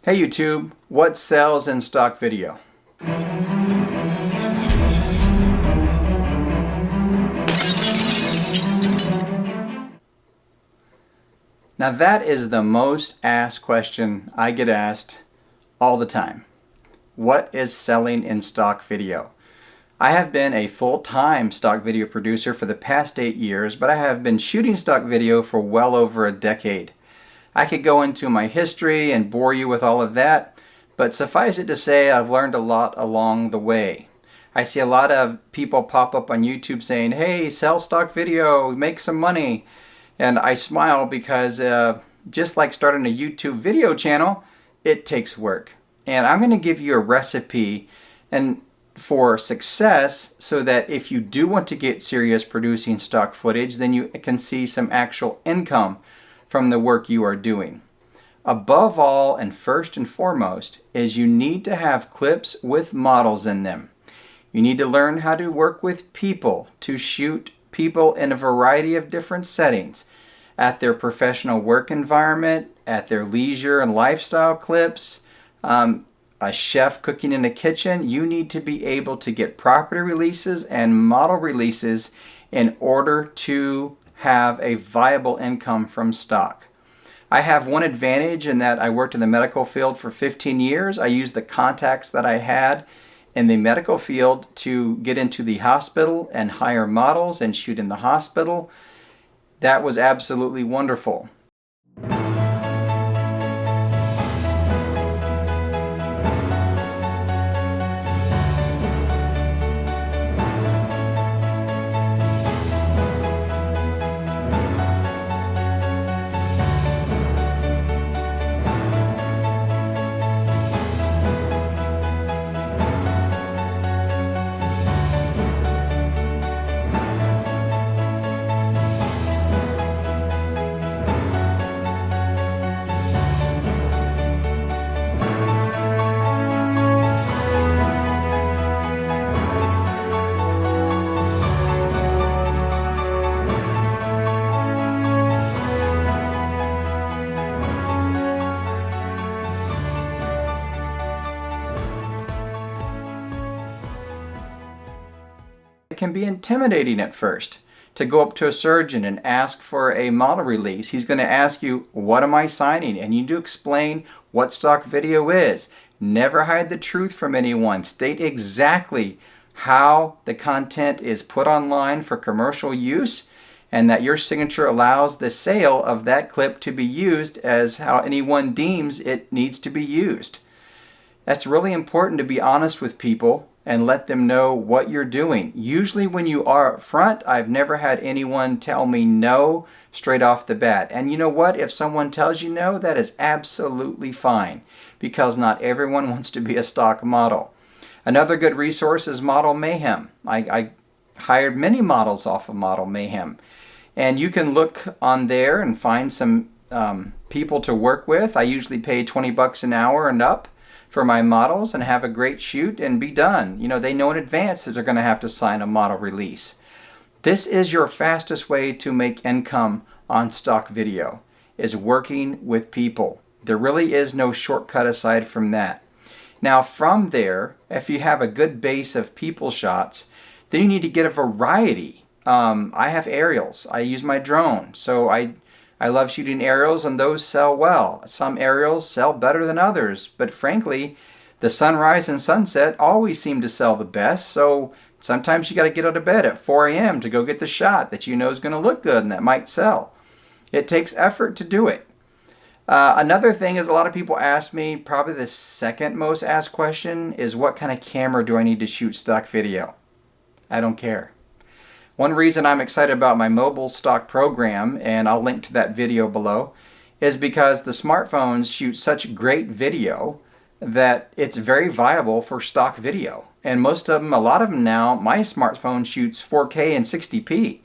Hey YouTube, what sells in stock video? Now that is the most asked question I get asked all the time. What is selling in stock video? I have been a full-time stock video producer for the past 8 years, but I have been shooting stock video for well over a decade. I could go into my history and bore you with all of that, but suffice it to say I've learned a lot along the way. I see a lot of people pop up on YouTube saying, hey, sell stock video, make some money. And I smile because just like starting a YouTube video channel, it takes work. And I'm going to give you a recipe for success so that if you do want to get serious producing stock footage, then you can see some actual income from the work you are doing. Above all and first and foremost is you need to have clips with models in them. You need to learn how to work with people, to shoot people in a variety of different settings, at their professional work environment, at their leisure and lifestyle clips, a chef cooking in a kitchen. You need to be able to get property releases and model releases in order to have a viable income from stock. I have one advantage in that I worked in the medical field for 15 years. I used the contacts that I had in the medical field to get into the hospital and hire models and shoot in the hospital. That was absolutely wonderful. It can be intimidating at first to go up to a surgeon and ask for a model release. He's going to ask you, what am I signing? And you need to explain what stock video is. Never hide the truth from anyone. State exactly how the content is put online for commercial use and that your signature allows the sale of that clip to be used as how anyone deems it needs to be used. That's really important to be honest with people and let them know what you're doing. Usually when you are up front, I've never had anyone tell me no straight off the bat. And you know what? If someone tells you no, that is absolutely fine because not everyone wants to be a stock model. Another good resource is Model Mayhem. I hired many models off of Model Mayhem. And you can look on there and find some people to work with. I usually pay $20 an hour and up for my models and have a great shoot and be done. You know, they know in advance that they're going to have to sign a model release. This is your fastest way to make income on stock video, is working with people. There really is no shortcut aside from that. Now from there, if you have a good base of people shots, then you need to get a variety. I have aerials. I use my drone. So I love shooting aerials and those sell well. Some aerials sell better than others, but frankly, the sunrise and sunset always seem to sell the best. So sometimes you got to get out of bed at 4 a.m. to go get the shot that you know is going to look good and that might sell. It takes effort to do it. Another thing is a lot of people ask me, probably the second most asked question is what kind of camera do I need to shoot stock video? I don't care. One reason I'm excited about my mobile stock program, and I'll link to that video below, is because the smartphones shoot such great video that it's very viable for stock video. And most of them, a lot of them now, my smartphone shoots 4K and 60p.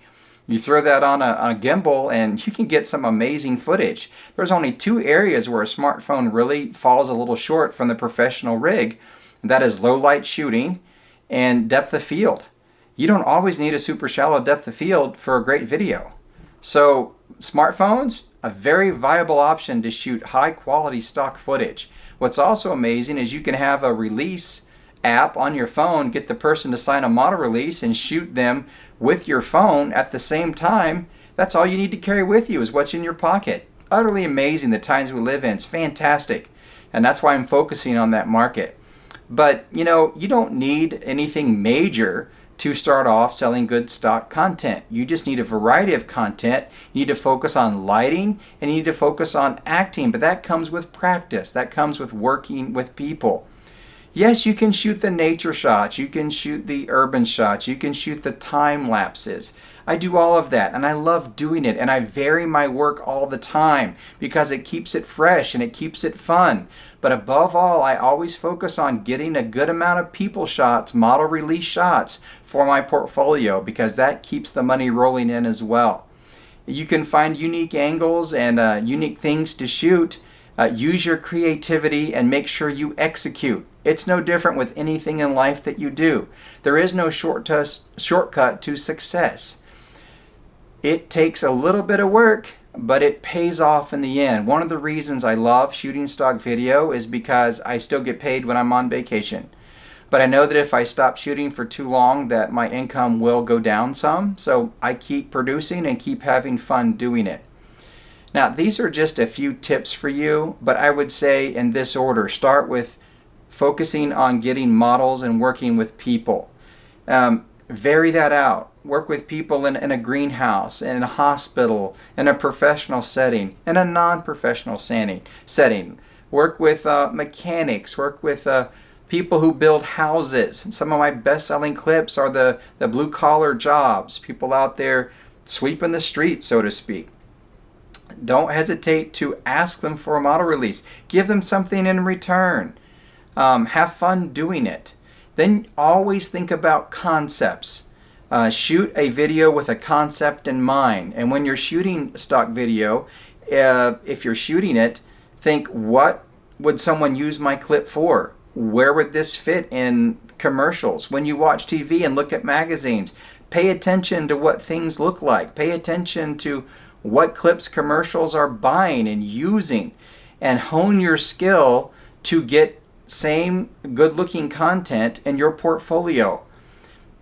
You throw that on a gimbal and you can get some amazing footage. There's only 2 areas where a smartphone really falls a little short from the professional rig. And that is low light shooting and depth of field. You don't always need a super shallow depth of field for a great video. So smartphones, a very viable option to shoot high quality stock footage. What's also amazing is you can have a release app on your phone, get the person to sign a model release and shoot them with your phone at the same time. That's all you need to carry with you is what's in your pocket. Utterly amazing the times we live in. It's fantastic. And that's why I'm focusing on that market. But you don't need anything major to start off selling good stock content. You just need a variety of content. You need to focus on lighting and you need to focus on acting, but that comes with practice. That comes with working with people. Yes, you can shoot the nature shots, you can shoot the urban shots, you can shoot the time lapses. I do all of that and I love doing it, and I vary my work all the time because it keeps it fresh and it keeps it fun. But above all, I always focus on getting a good amount of people shots, model release shots for my portfolio, because that keeps the money rolling in as well. You can find unique angles and unique things to shoot. Use your creativity and make sure you execute. It's no different with anything in life that you do. There is no shortcut to success. It takes a little bit of work, but it pays off in the end. One of the reasons I love shooting stock video is because I still get paid when I'm on vacation. But I know that if I stop shooting for too long, that my income will go down some. So I keep producing and keep having fun doing it. Now, these are just a few tips for you, but I would say in this order. Start with focusing on getting models and working with people. Vary that out. Work with people in a greenhouse, in a hospital, in a professional setting, in a non-professional setting. Work with mechanics. Work with people who build houses. Some of my best-selling clips are the blue-collar jobs, people out there sweeping the street, so to speak. Don't hesitate to ask them for a model release. Give them something in return. Have fun doing it. Then always think about concepts. Shoot a video with a concept in mind. And when you're shooting stock video, if you're shooting it, think, what would someone use my clip for? Where would this fit in commercials? When you watch TV and look at magazines, pay attention to what things look like. Pay attention to what clips commercials are buying and using, and hone your skill to get same good-looking content in your portfolio.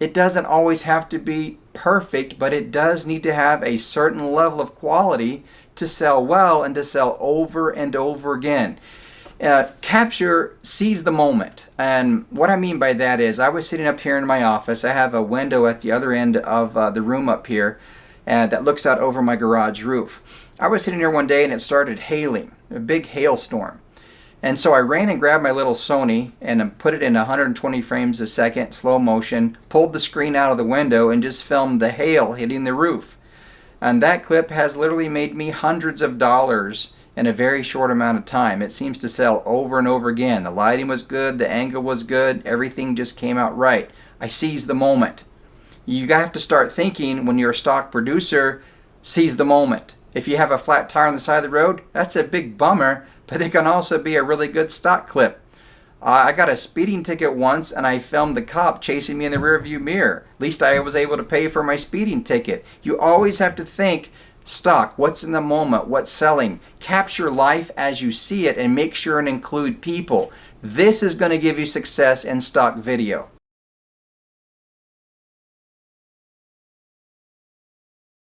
It doesn't always have to be perfect, but it does need to have a certain level of quality to sell well and to sell over and over again. Seize the moment. And what I mean by that is, I was sitting up here in my office. I have a window at the other end of the room up here that looks out over my garage roof. I was sitting here one day and it started hailing, a big hailstorm. And so I ran and grabbed my little Sony and put it in 120 frames a second, slow motion, pulled the screen out of the window and just filmed the hail hitting the roof. And that clip has literally made me hundreds of dollars in a very short amount of time. It seems to sell over and over again. The lighting was good, the angle was good, everything just came out right. I seized the moment. You have to start thinking, when you're a stock producer, seize the moment. If you have a flat tire on the side of the road, that's a big bummer, but it can also be a really good stock clip. I got a speeding ticket once and I filmed the cop chasing me in the rearview mirror. At least I was able to pay for my speeding ticket. You always have to think stock, what's in the moment, what's selling. Capture life as you see it and make sure and include people. This is going to give you success in stock video.